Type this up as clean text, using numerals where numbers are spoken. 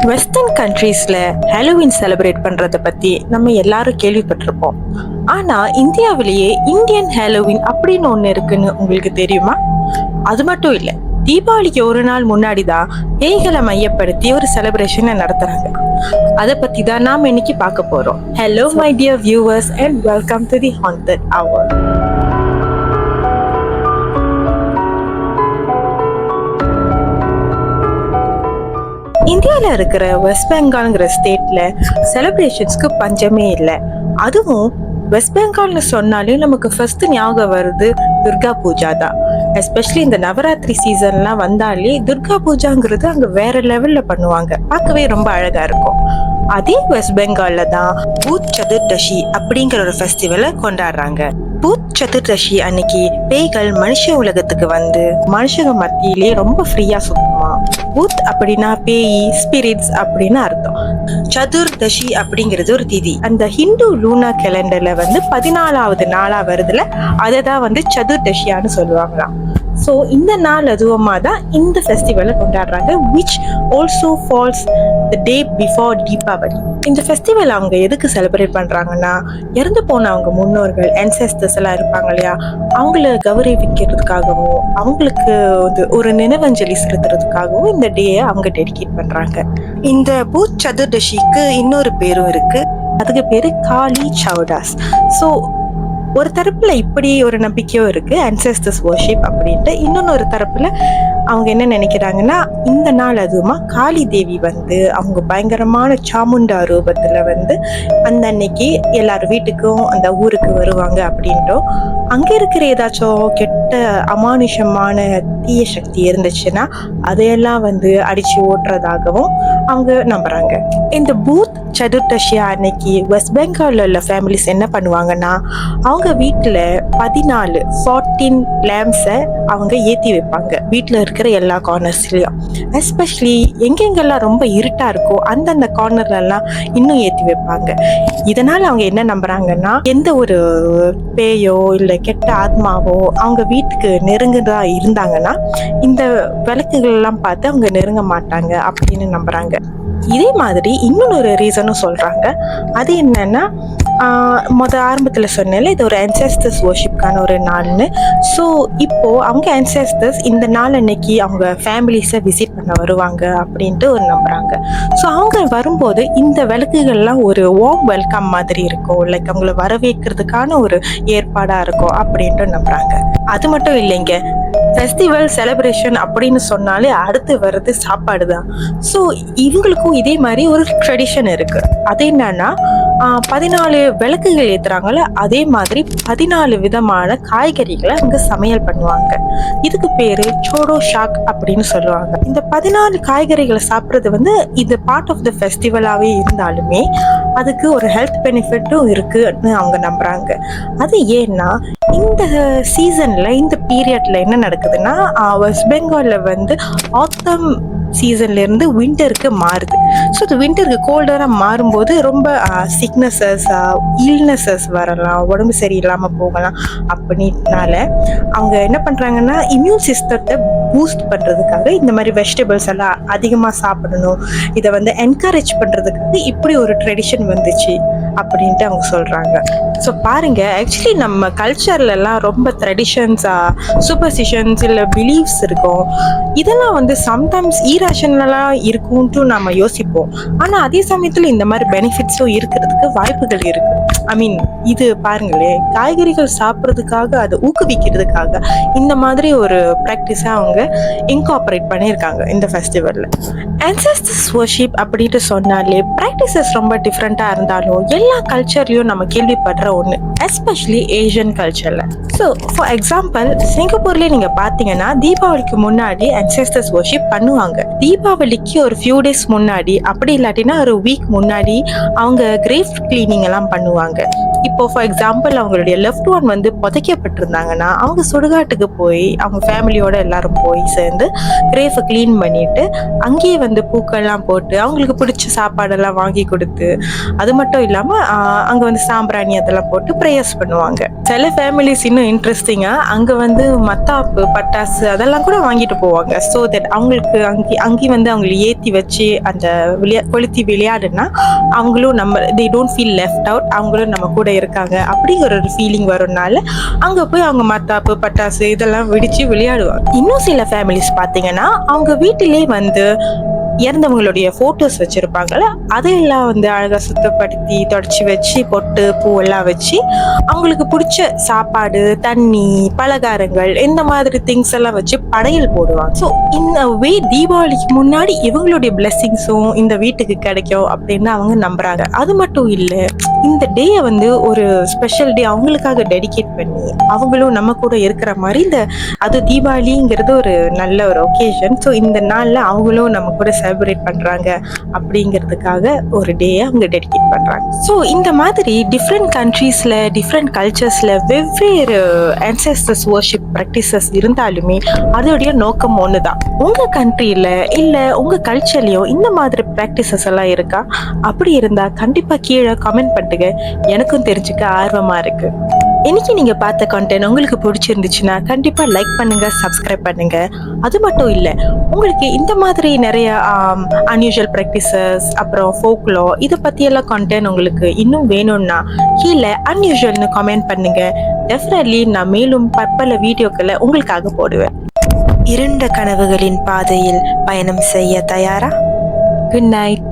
Western கண்ட்ரீஸ்ல Halloween celebrate பண்றத பத்தி நம்ம எல்லாரும் கேள்விப்பட்டிருப்போம். ஆனா இந்தியாவிலேயே இந்தியன் ஹாலோவீன் அப்படின்னு ஒண்ணு இருக்குன்னு உங்களுக்கு தெரியுமா? அது மட்டும் இல்ல, தீபாவளிக்கு ஒரு நாள் முன்னாடி தான் பேய்களை மையப்படுத்தி ஒரு செலிப்ரேஷனை நடத்துறாங்க. அதை பத்தி தான் நாம இன்னைக்கு பார்க்க போறோம். Hello my dear viewers and welcome to the haunted hour. இந்தியாவில் இருக்கிற வெஸ்ட் பெங்கால்ங்கிற ஸ்டேட்ல செலிப்ரேஷன்ஸ்க்கு பஞ்சமே இல்லை. அதுவும் வெஸ்ட் பெங்கால்னு சொன்னாலே நமக்கு ஃபர்ஸ்ட் ஞாபகம் வருது துர்கா பூஜா தான். எஸ்பெஷலி இந்த நவராத்திரி சீசன்லாம் வந்தாலே துர்கா பூஜாங்கிறது அங்க வேற லெவல்ல பண்ணுவாங்க. பார்க்கவே ரொம்ப அழகா இருக்கும். அதே வெஸ்ட் பெங்கால்ல தான் பூத் சதுர்தசி அப்படிங்கிற ஒரு ஃபெஸ்டிவலை கொண்டாடுறாங்க. பூத் சதுர்தசி அன்னைக்கு பேய்கள் மனுஷ உலகத்துக்கு வந்து மனுஷங்க மத்தியிலே ரொம்ப ஃப்ரீயா சுத்துமா. பூத் அப்படின்னா பேய், ஸ்பிரிட்ஸ் அப்படின்னு அர்த்தம். சதுர்தசி அப்படிங்கிறது ஒரு திதி. அந்த ஹிந்து லூனா கேலண்டர்ல வந்து 14வது நாளா வருதுல, அதை தான் வந்து சதுர்தசியான்னு சொல்லுவாங்களாம். ஸோ இந்த நாள் அதுவுமா தான் இந்த ஃபெஸ்டிவலை கொண்டாடுறாங்க, which also falls the day before Deepavali. இந்த ஃபெஸ்டிவல் அவங்க எதுக்கு செலிப்ரேட் பண்றாங்கன்னா, இறந்து போன அவங்க முன்னோர்கள் ancestors எல்லாம் இருப்பாங்க இல்லையா, அவங்கள கௌரவிக்கிறதுக்காகவும் அவங்களுக்கு ஒரு நினைவஞ்சலி செலுத்துறதுக்காகவும் இந்த டேயை அவங்க டெடிகேட் பண்றாங்க. இந்த பூத் சதுர்தசிக்கு இன்னொரு பேரும் இருக்கு. அதுக்கு பேரு காளி சௌடாஸ். ஸோ ஒரு தரப்புல இப்படி ஒரு நம்பிக்கையும் இருக்கு, ancestors worship அப்படின்ட்டு. இன்னொன்னு தரப்புல அவங்க என்ன நினைக்கிறாங்கன்னா, இந்த நாள் அதுவுமா காளி தேவி வந்து அவங்க பயங்கரமான சாமுண்டா ரூபத்துல வந்து அந்த அன்னைக்கு எல்லாரும் வீட்டுக்கும் அந்த ஊருக்கு வருவாங்க அப்படின்ட்டும், அங்க இருக்கிற ஏதாச்சும் கெட்ட அமானுஷமான தீய சக்தி இருந்துச்சுன்னா அதையெல்லாம் வந்து அடிச்சு ஓட்டுறதாகவும் அவங்க நம்புறாங்க. இந்த பூத் சதுர்தசி அன்னைக்கு வெஸ்ட் பெங்கால்ல உள்ள ஃபேமிலிஸ் என்ன பண்ணுவாங்கன்னா, அவங்க வீட்டுல 14 லேம்ப்ஸை அவங்க ஏத்தி வைப்பாங்க வீட்டுல இருக்கிற எல்லா கார்னர்ஸ்லயும். எஸ்பெஷலி எங்கெங்கெல்லாம் ரொம்ப இருட்டா இருக்கோ அந்தந்த கார்னர்ல எல்லாம் இன்னும் ஏத்தி வைப்பாங்க. இதனால அவங்க என்ன நம்புறாங்கன்னா, எந்த ஒரு பேயோ இல்ல கெட்ட ஆத்மாவோ அவங்க வீட்டுக்கு நெருங்குதா இருந்தாங்கன்னா இந்த விளக்குகள் எல்லாம் பார்த்து அவங்க நெருங்க மாட்டாங்க அப்படின்னு நம்புறாங்க. இதே மாதிரி இன்னொரு ரீசனும் சொல்றாங்க. அது என்னன்னா, ஆரம்பத்துல சொன்னேன்ல, இது ஒரு ancestors worshipக்கான ஒரு நாள்னு. ஸோ இப்போ அவங்க ancestors இந்த நாள் அன்னைக்கு அவங்க ஃபேமிலிஸை விசிட் பண்ண வருவாங்க அப்படின்ட்டு ஒரு நம்புறாங்க. ஸோ அவங்க வரும்போது இந்த விளக்குகள்லாம் ஒரு வார்ம் வெல்கம் மாதிரி இருக்கும், லைக் அவங்கள வரவேற்கிறதுக்கான ஒரு ஏற்பாடா இருக்கும் அப்படின்ட்டு நம்புறாங்க. அது மட்டும் இல்லைங்க, ஃபெஸ்டிவல் செலிப்ரேஷன் அப்படின்னு சொன்னாலே அடுத்து வர்றது சாப்பாடு தான். ஸோ இவங்களுக்கும் இதே மாதிரி ஒரு ட்ரெடிஷன் இருக்கு. அது என்னன்னா, 14 விளக்குகள் ஏத்துறாங்கல்ல, அதே மாதிரி 14 விதமான காய்கறிகளை அங்க சமையல் பண்ணுவாங்க. இதுக்கு பேரு சோடோ ஷாக் அப்படின்னு சொல்லுவாங்க. இந்த 14 காய்கறிகளை சாப்பிட்றது வந்து இது பார்ட் ஆஃப் த ஃபெஸ்டிவலாவே இருந்தாலுமே அதுக்கு ஒரு ஹெல்த் பெனிஃபிட்டும் இருக்குன்னு அவங்க நம்புறாங்க. அது ஏன்னா இந்த சீசன்ல இந்த பீரியட்ல என்ன நடக்குதுன்னா, வெஸ்ட் பெங்கால்ல வந்து ஆத்தம் சீசன்ல இருந்து விண்டருக்கு மாறுது. ஸோ இது விண்டருக்கு கோல்டரா மாறும்போது ரொம்ப சிக்னஸஸ், இல்னஸஸ் வரலாம், உடம்பு சரியில்லாம போகலாம். அப்படின்னால அவங்க என்ன பண்றாங்கன்னா, இம்யூன் சிஸ்டத்தை பூஸ்ட் பண்றதுக்காக இந்த மாதிரி வெஜிடபிள்ஸ் எல்லாம் அதிகமா சாப்பிடணும், இதை வந்து என்கரேஜ் பண்றதுக்காக இப்படி ஒரு ட்ரெடிஷன் வந்துச்சு அப்படின்ட்டு அவங்க சொல்றாங்க. ஸோ பாருங்க, ஆக்சுவலி நம்ம கல்ச்சர்ல எல்லாம் ரொம்ப ட்ரெடிஷன்ஸா, சூப்பர்ஸ்டிஷன்ஸ் இல்லை பிலீவ்ஸ் இருக்கும். இதெல்லாம் வந்து சம்டைம்ஸ் ஈராஷனலா இருக்கும்ட்டு நம்ம யோசிப்போம். ஆனா அதே சமயத்துல இந்த மாதிரி பெனிஃபிட்ஸும் இருக்கிறதுக்கு வாய்ப்புகள் இருக்கு. ஐ மீன், இது பாருங்களேன், காய்கறிகள் சாப்பிட்றதுக்காக, அதை ஊக்குவிக்கிறதுக்காக இந்த மாதிரி ஒரு ப்ராக்டிஸை அவங்க இன்கார்பரேட் பண்ணியிருக்காங்க இந்த ஃபெஸ்டிவலில். ancestors worship அப்படின்ட்டு சொன்னாலே ப்ராக்டிசஸ் ரொம்ப டிஃப்ரெண்ட்டாக இருந்தாலும் எல்லா கல்ச்சர்லையும் நம்ம கேள்விப்படுற ஒன்று, எஸ்பெஷலி ஏஷியன் கல்ச்சரில். ஸோ ஃபார் எக்ஸாம்பிள், சிங்கப்பூர்லேயே நீங்கள் பார்த்தீங்கன்னா தீபாவளிக்கு முன்னாடி ancestors worship பண்ணுவாங்க. தீபாவளிக்கு ஒரு ஃபியூ டேஸ் முன்னாடி, அப்படி இல்லாட்டினா ஒரு வீக் முன்னாடி அவங்க கிரேவ் கிளீனிங் எல்லாம் பண்ணுவாங்க. இப்போ ஃபார் எக்ஸாம்பிள் அவங்களுடைய லெஃப்ட் ஒன் வந்து புதைக்கப்பட்டிருந்தாங்கன்னா அவங்க சுடுகாட்டுக்கு போய் அவங்க ஃபேமிலியோட எல்லாரும் போய் சேர்ந்து கிரேஃபை க்ளீன் பண்ணிட்டு அங்கேயே வந்து பூக்கள்லாம் போட்டு அவங்களுக்கு பிடிச்ச சாப்பாடெல்லாம் வாங்கி கொடுத்து, அது மட்டும் இல்லாமல் அங்கே வந்து சாம்பிராணி அதெல்லாம் போட்டு ப்ரேயர்ஸ் பண்ணுவாங்க. சில ஃபேமிலிஸ் இன்னும் இன்ட்ரெஸ்டிங்காக அங்கே வந்து மத்தாப்பு பட்டாசு அதெல்லாம் கூட வாங்கிட்டு போவாங்க. ஸோ தட் அவங்களுக்கு அங்கேயும் வந்து அவங்களை ஏற்றி வச்சு அந்த கொளுத்தி விளையாடுனா அவங்களும் they don't feel left out, அவங்களும் நம்ம கூட இருக்காங்க அப்படிங்கிற ஒரு ஃபீலிங் வரும்னால அங்கே போய் அவங்க மத்தாப்பு பட்டாசு இதெல்லாம் வெடிச்சு விளையாடுவாங்க. இன்னும் சில ஃபேமிலிஸ் பார்த்தீங்கன்னா அவங்க வீட்டிலே வந்து இறந்தவங்களுடைய போட்டோஸ் வச்சிருப்பாங்கல்ல, அதையெல்லாம் வந்து அழகா சுத்தப்படுத்தி தொடச்சி வச்சு பொட்டு பூவெல்லாம் வச்சு அவங்களுக்கு பிடிச்ச சாப்பாடு தண்ணி பலகாரங்கள் இந்த மாதிரி திங்ஸ் எல்லாம் வச்சு படையல் போடுவாங்க. ஸோ இந்த வே தீபாவளிக்கு முன்னாடி இவங்களுடைய பிளெஸிங்ஸும் இந்த வீட்டுக்கு கிடைக்கும் அப்படின்னு அவங்க நம்புறாங்க. அது மட்டும் இல்லை, இந்த டேயை வந்து ஒரு ஸ்பெஷல் டே அவங்களுக்காக டெடிகேட் பண்ணி அவங்களும் நம்ம கூட இருக்கிற மாதிரி அது தீபாவளிங்கிறது ஒரு நல்ல ஒரு ஒகேஷன். ஸோ இந்த நாளில் அவங்களும் நம்ம கூட செலிப்ரேட் பண்றாங்க அப்படிங்கிறதுக்காக ஒரு டேயை அவங்க டெடிகேட் பண்றாங்க. ஸோ இந்த மாதிரி டிஃப்ரெண்ட் கண்ட்ரீஸ்ல டிஃப்ரெண்ட் கல்ச்சர்ஸ்ல வெவ்வேறு ancestors worship ப்ராக்டிசஸ் இருந்தாலுமே அதோடைய நோக்கம் ஒண்ணுதான். உங்க கண்ட்ரியில இல்ல உங்க கல்ச்சர்லயும் இந்த மாதிரி ப்ராக்டிசஸ் எல்லாம் இருக்கா? அப்படி இருந்தா கண்டிப்பா கீழே கமெண்ட் பண்ணுங்க, எனக்கும் தெரிஞ்சுக்க ஆர்வமா இருக்கு. இன்னைக்கு நீங்க பார்த்த கண்டென்ட் உங்களுக்கு பிடிச்சிருந்துச்சுன்னா கண்டிப்பா லைக் பண்ணுங்க, சப்ஸ்கிரைப் பண்ணுங்க. அது மட்டும் இல்ல, உங்களுக்கு இந்த மாதிரி நிறைய அன்யூஷுவல் ப்ராக்டிசஸ் அப்புறம் ஃபோக்லோ இதை பத்தி எல்லாம் கண்டென்ட் உங்களுக்கு இன்னும் வேணும்னா கீழே அன்யூஷுவல்னு கமெண்ட் பண்ணுங்க. டெஃபினெட்லி நான் மேலும் பற்பல வீடியோக்களை உங்களுக்காக போடுவேன். இருண்ட கனவுகளின் பாதையில் பயணம் செய்ய தயாரா? Good night.